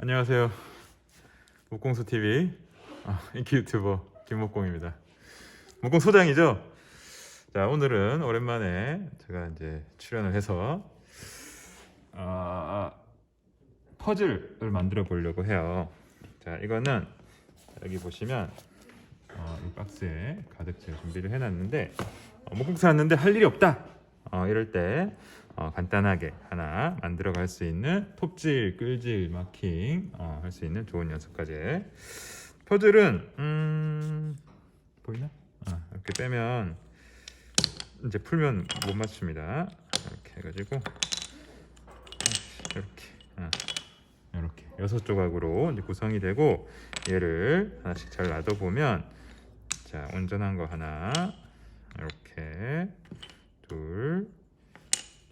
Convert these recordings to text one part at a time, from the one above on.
안녕하세요. 목공소 TV 인기 유튜버 김목공입니다. 목공 소장이죠. 자, 오늘은 오랜만에 제가 이제 출연을 해서 퍼즐을 만들어 보려고 해요. 자, 이거는 여기 보시면 이 박스에 가득 제가 준비를 해놨는데 목공사 왔는데 할 일이 없다. 이럴 때 간단하게 하나 만들어 갈 수 있는 톱질, 끌질, 마킹 할 수 있는 좋은 6가지 퍼즐은 보이나? 이렇게 빼면 이제 풀면 못 맞춥니다. 이렇게 해가지고 이렇게 6조각으로 이제 구성이 되고, 얘를 하나씩 잘 놔둬보면, 자, 온전한 거 하나, 이렇게 둘,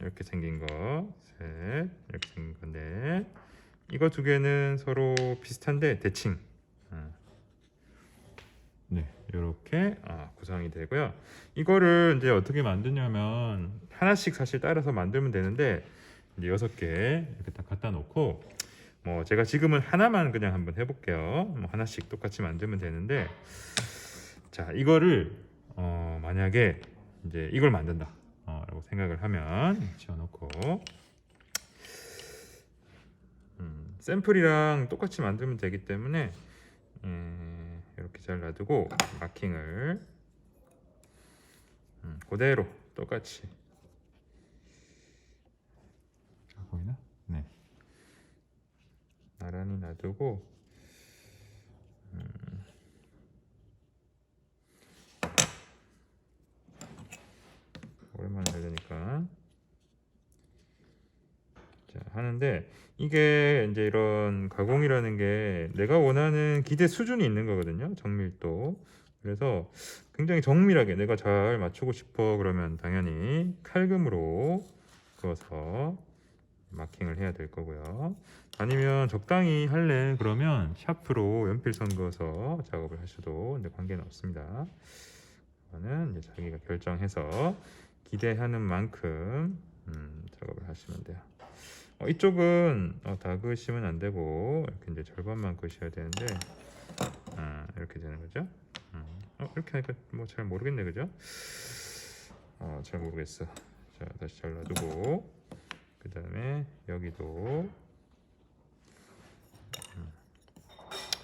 이렇게 생긴 거 셋, 이렇게 생긴 건데, 이거 두 개는 서로 비슷한데 대칭. 네, 이렇게 구성이 되고요. 이거를 이제 어떻게 만드냐면 하나씩 사실 따라서 만들면 되는데, 이제 6개 이렇게 딱 갖다 놓고, 뭐 제가 지금은 하나만 그냥 한번 해볼게요. 뭐 하나씩 똑같이 만들면 되는데, 자, 이거를 만약에 이제 이걸 만든다 라고 생각을 하면 지어놓고, 샘플이랑 똑같이 만들면 되기 때문에 이렇게 잘 놔두고, 마킹을 그대로 똑같이, 보이나? 네, 나란히 놔두고, 오랜만에 하려니까 자, 하는데, 이게 이제 이런 가공이라는 게 내가 원하는 기대 수준이 있는 거거든요. 정밀도. 그래서 굉장히 정밀하게 내가 잘 맞추고 싶어 그러면 당연히 칼금으로 그어서 마킹을 해야 될 거고요. 아니면 적당히 할래 그러면 샤프로 연필선 그어서 작업을 하셔도 이제 관계는 없습니다. 그거는 이제 자기가 결정해서 기대하는 만큼 작업을 하시면 돼요. 이쪽은 다 그으시면 안 되고, 이렇게 이제 절반만 그으셔야 되는데, 이렇게 되는 거죠. 이렇게 하니까 뭐 잘 모르겠네, 그죠? 잘 모르겠어. 자, 다시 잘라두고, 그 다음에 여기도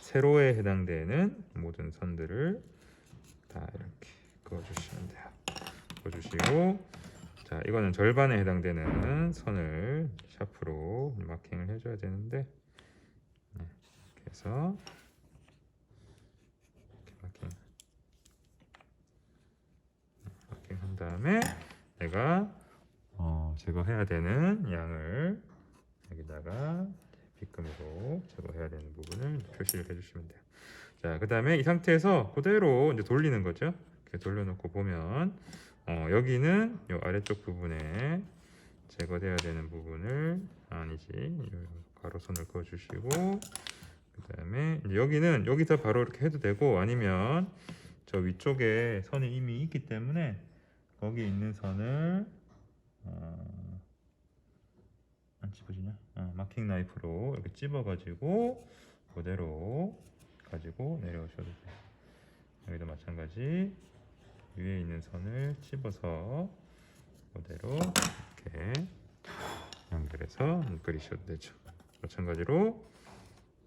세로에 해당되는 모든 선들을 다 이렇게 그어주시면 돼요. 그어주시고, 자, 이거는 절반에 해당되는 선을 샤프로 마킹을 해줘야 되는데, 이렇게 해서 이렇게 마킹한 다음에 내가 제거해야 되는 양을 여기다가 빗금으로 제거해야 되는 부분을 표시를 해주시면 돼요. 자, 그 다음에 이 상태에서 그대로 이제 돌리는 거죠. 이렇게 돌려놓고 보면 여기는 이 아래쪽 부분에 제거돼야 되는 부분을, 아니지, 가로선을 그어주시고, 그 다음에 여기는 여기서 바로 이렇게 해도 되고, 아니면 저 위쪽에 선이 이미 있기 때문에 거기 있는 선을 안 찝어지냐? 마킹 나이프로 이렇게 찝어가지고 그대로 가지고 내려오셔도 돼요. 여기도 마찬가지 위에 있는 선을 찝어서 그대로 이렇게 연결해서 그리셔도 되죠. 마찬가지로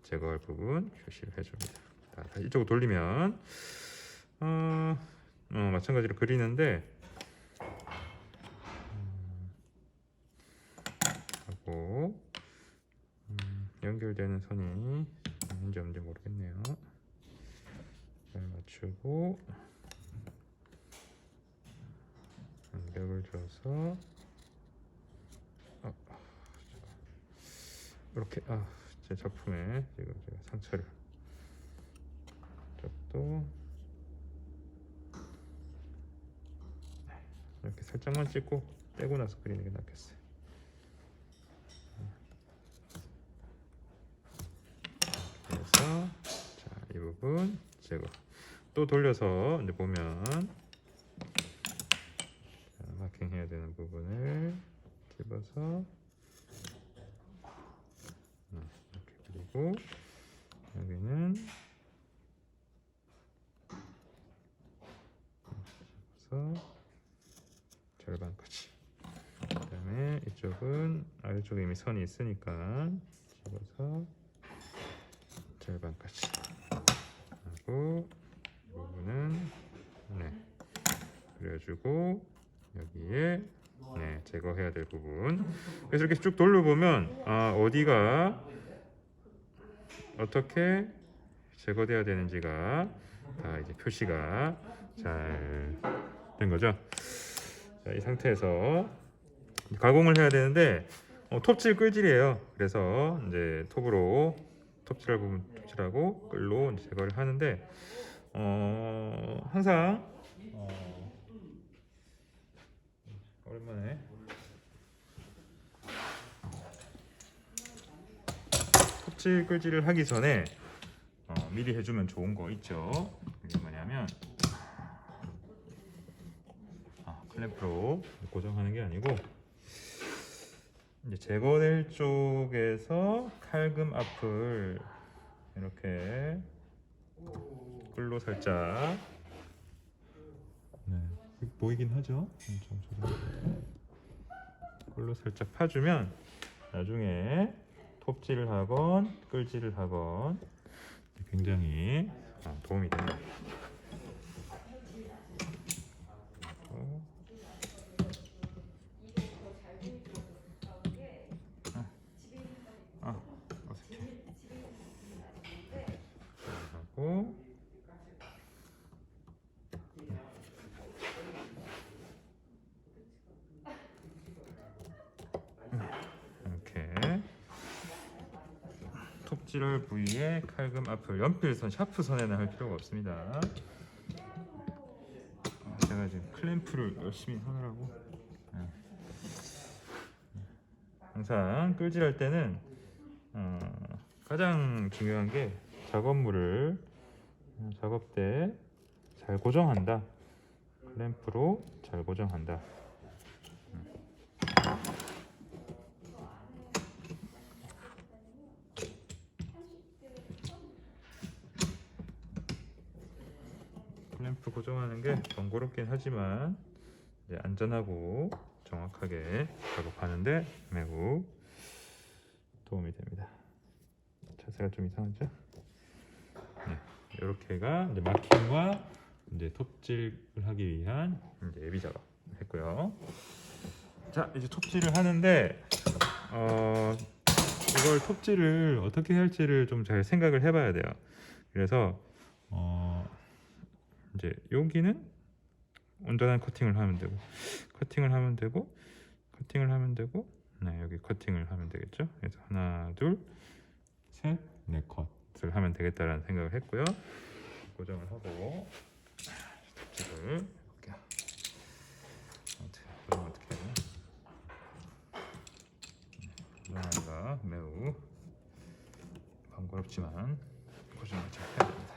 제거할 부분 표시를 해줍니다. 자, 다시 이쪽으로 돌리면 마찬가지로 그리는데, 하고 연결되는 선이 있는지 없는지 모르겠네요. 잘 맞추고 간격을 줘서 이렇게 제 작품에 지금 제가 상처를, 쪽도 이렇게 살짝만 찍고 떼고 나서 그리는 게 낫겠어요. 그래서 자, 이 부분 제거. 또 돌려서 이제 보면, 자, 마킹해야 되는 부분을 집어서 이렇게 그리고 여기는 절반까지. 그다음에 이쪽은 아래쪽에 이미 선이 있으니까 집어서 절반까지 하고, 이 부분은 그려주고 여기에 제거해야 될 부분. 그래서 이렇게 쭉 돌려보면 어디가 어떻게 제거돼야 되는지가 다 이제 표시가 잘 된 거죠. 자, 이 상태에서 가공을 해야 되는데 톱질 끌질이에요. 그래서 이제 톱으로 톱질할 부분 톱질하고 끌로 이제 제거를 하는데 항상 오랜만에 톱질 끌질을 하기 전에 미리 해주면 좋은 거 있죠. 이게 뭐냐면 클램프로 고정하는 게 아니고, 이제 제거될 쪽에서 칼금 앞을 이렇게 끌로 살짝 보이긴 하죠. 끌로 살짝 파주면 나중에 톱질을 하건 끌질을 하건 굉장히 도움이 됩니다. 어색해. 하고 이렇게 톱질할 부위에 칼금 앞을 연필선, 샤프선에는 할 필요가 없습니다. 제가 지금 클램프를 열심히 하느라고. 항상 끌질할 때는 가장 중요한 게 작업물을 작업대 잘 고정한다. 클램프로 잘 고정한다. 클램프 고정하는 게 번거롭긴 하지만 이제 안전하고 정확하게 작업하는데 매우 도움이 됩니다. 자세가 좀 이상하죠? 이렇게가 이제 마킹과 이제 톱질을 하기 위한 이제 예비 작업 했고요. 자, 이제 톱질을 하는데 이걸 톱질을 어떻게 할지를 좀 잘 생각을 해봐야 돼요. 그래서 이제 여기는 온전한 커팅을 하면 되고, 커팅을 하면 되고, 커팅을 하면 되고, 여기 커팅을 하면 되겠죠. 그래서 하나, 둘, 셋, 네 컷을 하면 되겠다라는 생각을 했고요. 고정을 하고 톱질을 해볼게요. 고정 어떻게 해야 되나? 고정하기가 매우 번거롭지만 고정을 잘 해야 됩니다.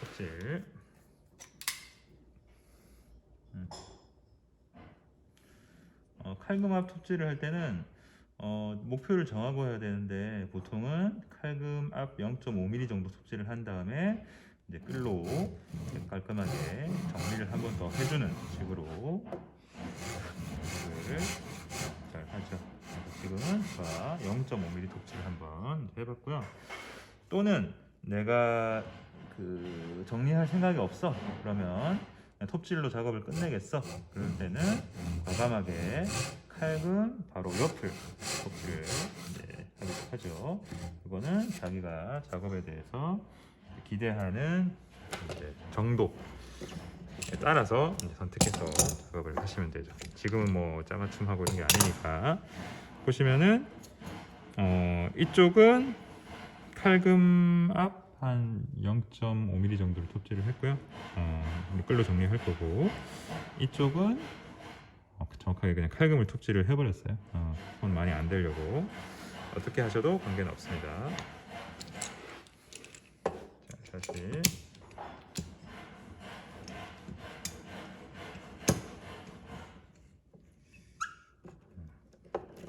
톱질. 칼금 앞 톱질을 할 때는 목표를 정하고 해야 되는데, 보통은 칼금 앞 0.5mm 정도 톱질을 한 다음에 이제 끌로 깔끔하게 정리를 한 번 더 해주는 식으로 톱질을 잘 하죠. 지금은 0.5mm 톱질을 한번 해봤고요. 또는 내가 정리할 생각이 없어, 그러면 톱질로 작업을 끝내겠어, 그럴 때는 과감하게 칼금 바로 옆을 톱질을 이제 하기도 하죠. 이거는 자기가 작업에 대해서 기대하는 이제 정도에 따라서 이제 선택해서 작업을 하시면 되죠. 지금은 뭐 짜맞춤하고 이런 게 아니니까. 보시면은 이쪽은 칼금 앞 한 0.5mm 정도로 톱질을 했고요. 끌로 정리할 거고, 이쪽은 정확하게 그냥 칼금을 톱질을 해버렸어요. 손 많이 안 대려고. 어떻게 하셔도 관계는 없습니다. 자, 다시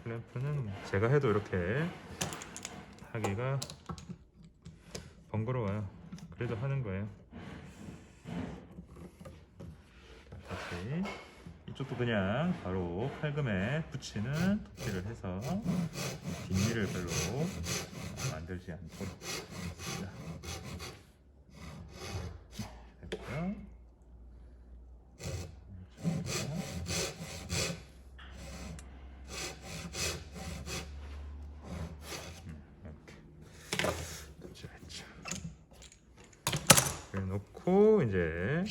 클램프는 제가 해도 이렇게 하기가 번거로워요. 그래도 하는 거예요. 자, 다시 이쪽도 그냥 바로 칼금에 붙이는 톱질을 해서 뒷일을 별로 만들지 않도록 하겠습니다. 됐고요. 이렇게 놓고 이제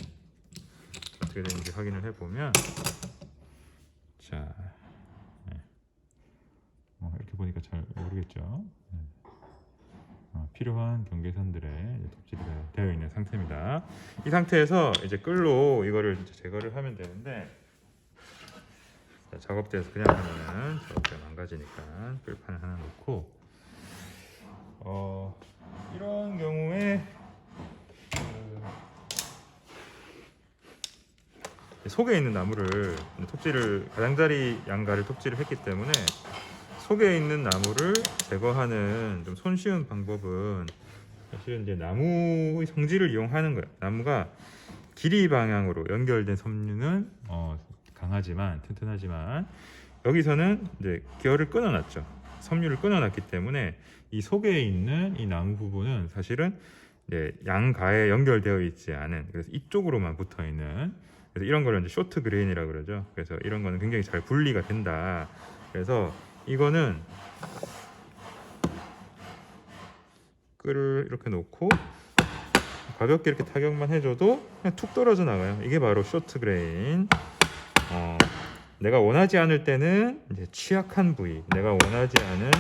어떻게 되는지 확인을 해보면, 자, 네. 이렇게 보니까 잘 모르겠죠. 네. 필요한 경계선들에 톱질이 되어 있는 상태입니다. 이 상태에서 이제 끌로 이거를 이제 제거를 하면 되는데, 자, 작업대에서 그냥 하면은 작업대가 망가지니까 끌판을 하나 놓고, 이런 경우에 속에 있는 나무를 톱질을 가장자리 양가를 톱질을 했기 때문에 속에 있는 나무를 제거하는 좀 손쉬운 방법은 사실은 이제 나무의 성질을 이용하는 거예요. 나무가 길이 방향으로 연결된 섬유는 강하지만 튼튼하지만, 여기서는 이제 기어를 끊어놨죠. 섬유를 끊어놨기 때문에 이 속에 있는 이 나무 부분은 사실은 이제 양가에 연결되어 있지 않은, 그래서 이쪽으로만 붙어 있는, 그래서 이런 거를 이제 쇼트 그레인이라고 그러죠. 그래서 이런 거는 굉장히 잘 분리가 된다. 그래서 이거는 끌을 이렇게 놓고 가볍게 이렇게 타격만 해줘도 그냥 툭 떨어져 나가요. 이게 바로 쇼트 그레인. 내가 원하지 않을 때는 이제 취약한 부위, 내가 원하지 않은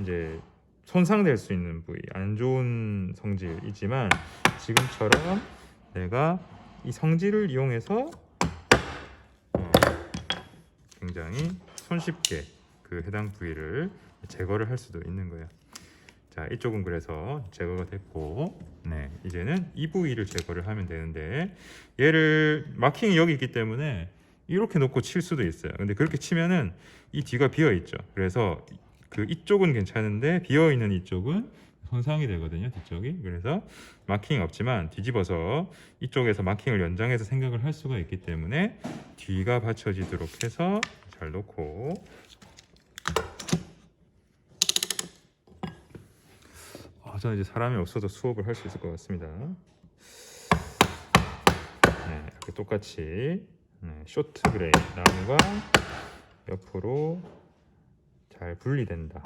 이제 손상될 수 있는 부위, 안 좋은 성질이지만 지금처럼 내가 이 성질을 이용해서 굉장히 손쉽게 그 해당 부위를 제거를 할 수도 있는 거예요. 자, 이쪽은 그래서 제거가 됐고, 네, 이제는 이 부위를 제거를 하면 되는데, 얘를 마킹이 여기 있기 때문에 이렇게 놓고 칠 수도 있어요. 근데 그렇게 치면은 이 뒤가 비어 있죠. 그래서 그 이쪽은 괜찮은데 비어 있는 이쪽은 손상이 되거든요, 뒤쪽이. 그래서 마킹이 없지만 뒤집어서 이쪽에서 마킹을 연장해서 생각을 할 수가 있기 때문에 뒤가 받쳐지도록 해서 잘 놓고, 저는 이제 사람이 없어도 수업을 할 수 있을 것 같습니다. 네, 이렇게 똑같이 쇼트 그레인 나무가 옆으로 잘 분리된다.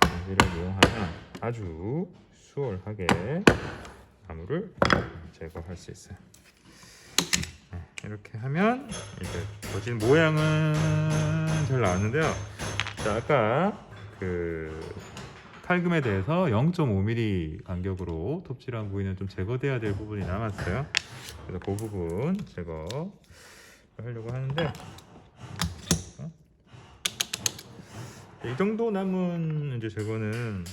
여기를 이용하면 아주 수월하게 나무를 제거할 수 있어요. 네, 이렇게 하면 이제 거진 모양은 잘 나왔는데요. 자, 아까 그 칼금에 대해서 0.5mm 간격으로 톱질한 부위는 좀 제거돼야 될 부분이 남았어요. 그래서 그 부분 제거를 하려고 하는데, 이 정도 남은 이제 제거는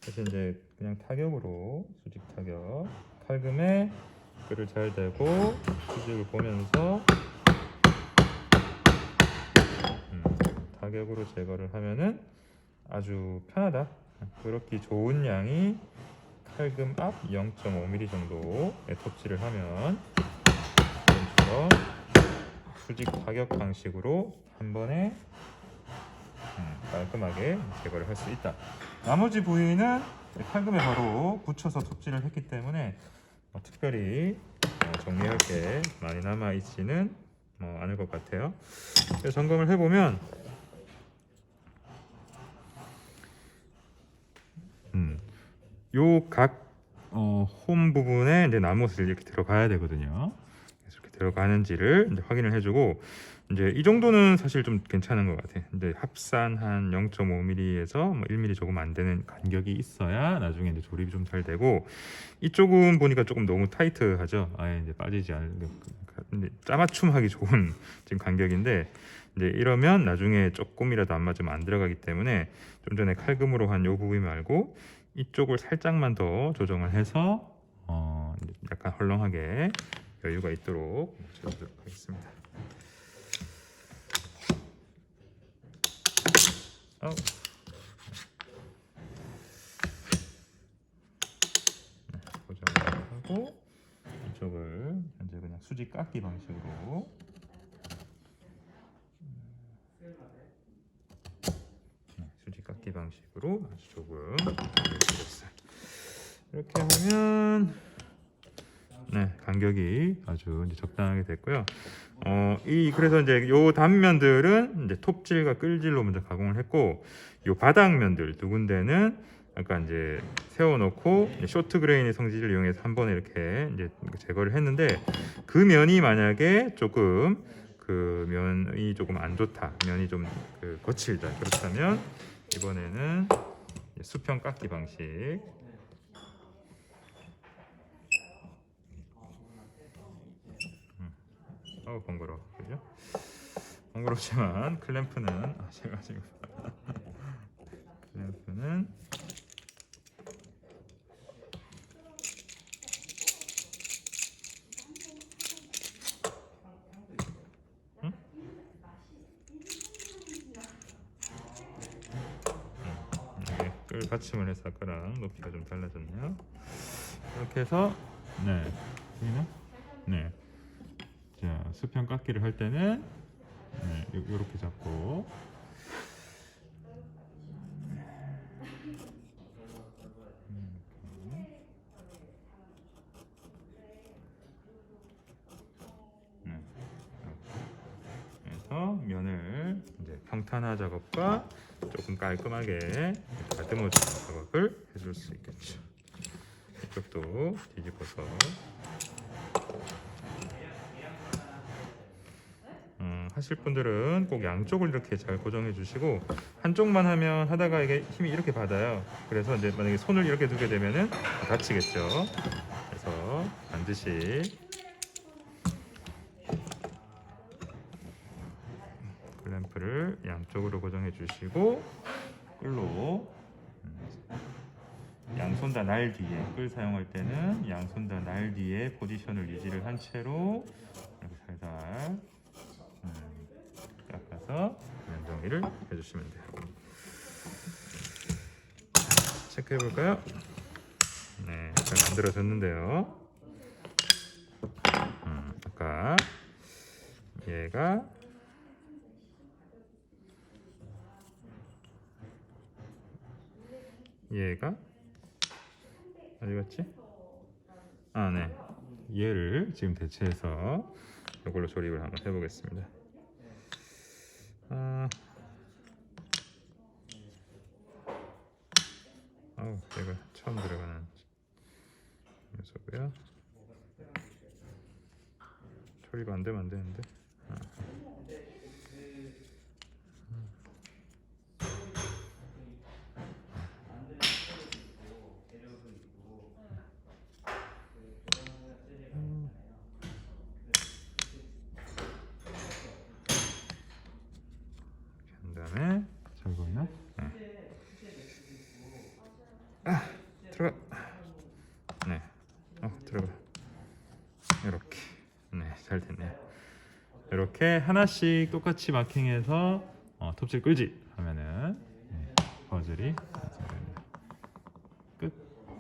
사실 이제 그냥 타격으로, 수직 타격, 칼금에 끌을 잘 대고 수직을 보면서 타격으로 제거를 하면은 아주 편하다. 그렇게 좋은 양이 칼금 앞 0.5mm 정도의 톱질을 하면 이처럼 수직 타격 방식으로 한 번에 깔끔하게 제거를 할 수 있다. 나머지 부위는 칼금에 바로 붙여서 톱질을 했기 때문에 특별히 정리할 게 많이 남아 있지는 않을 것 같아요. 그래서 점검을 해보면 요 각 홈 부분에 이제 나무옷을 이렇게 들어가야 되거든요. 그래서 이렇게 들어가는지를 이제 확인을 해주고, 이제 이 정도는 사실 좀 괜찮은 것 같아. 이제 합산 한 0.5mm에서 1mm 조금 안 되는 간격이 있어야 나중에 이제 조립이 좀 잘 되고, 이쪽은 보니까 조금 너무 타이트하죠. 아예 이제 빠지지 않는, 짜맞춤하기 좋은 지금 간격인데, 이제 이러면 나중에 조금이라도 안 맞으면 안 들어가기 때문에 좀 전에 칼금으로 한 요 부분 말고 이쪽을 살짝만 더 조정을 해서 약간 헐렁하게 여유가 있도록 해보도록 하겠습니다. 고정을 하고 이쪽을 현재 그냥 수직 깎기 방식으로 수직 깎기 방식으로 아주 조금 됐어요. 이렇게 하면 간격이 아주 이제 적당하게 됐고요. 그래서 이제 요 단면들은 이제 톱질과 끌질로 먼저 가공을 했고, 요 바닥면들 두 군데는 아까 이제 세워놓고 이제 쇼트 그레인의 성질을 이용해서 한 번에 이렇게 이제 제거를 했는데, 그 면이 만약에 조금 그 면이 조금 안 좋다, 면이 좀 거칠다, 그렇다면 이번에는 수평 깎기 방식. 번거로워, 그죠? 번거롭지만 클램프는 제가 지금 클램프는 끌 받침을 해서 아까랑 높이가 좀 달라졌네요. 이렇게 해서 자, 수평 깎기를 할 때는 이렇게 잡고 그래서 면을 이제 평탄화 작업과 조금 깔끔하게 다듬어주는 작업을 해줄 수 있겠죠. 이쪽도 뒤집어서 하실 분들은 꼭 양쪽을 이렇게 잘 고정해 주시고, 한쪽만 하면 하다가 이게 힘이 이렇게 받아요. 그래서 이제 만약에 손을 이렇게 두게 되면은 다치겠죠. 그래서 반드시 클램프를 양쪽으로 고정해 주시고, 끌로 양손 다 날 뒤에, 끌 사용할 때는 양손 다 날 뒤에 포지션을 유지를 한 채로 이렇게 살살 깎아서 면 정리를 해주시면 돼요. 체크해 볼까요? 잘 만들어졌는데요. 아까 얘가 어디 갔지? 얘를 지금 대체해서 이걸로 조립을 한번 해보겠습니다. 얘가 처음 들어가는 녀석이고요. 조립 안 되면 안 되는데. 그다음에 잘 보이나? 들어가. 들어가. 이렇게. 잘 됐네요. 이렇게 하나씩 똑같이 마킹해서 톱질 끌지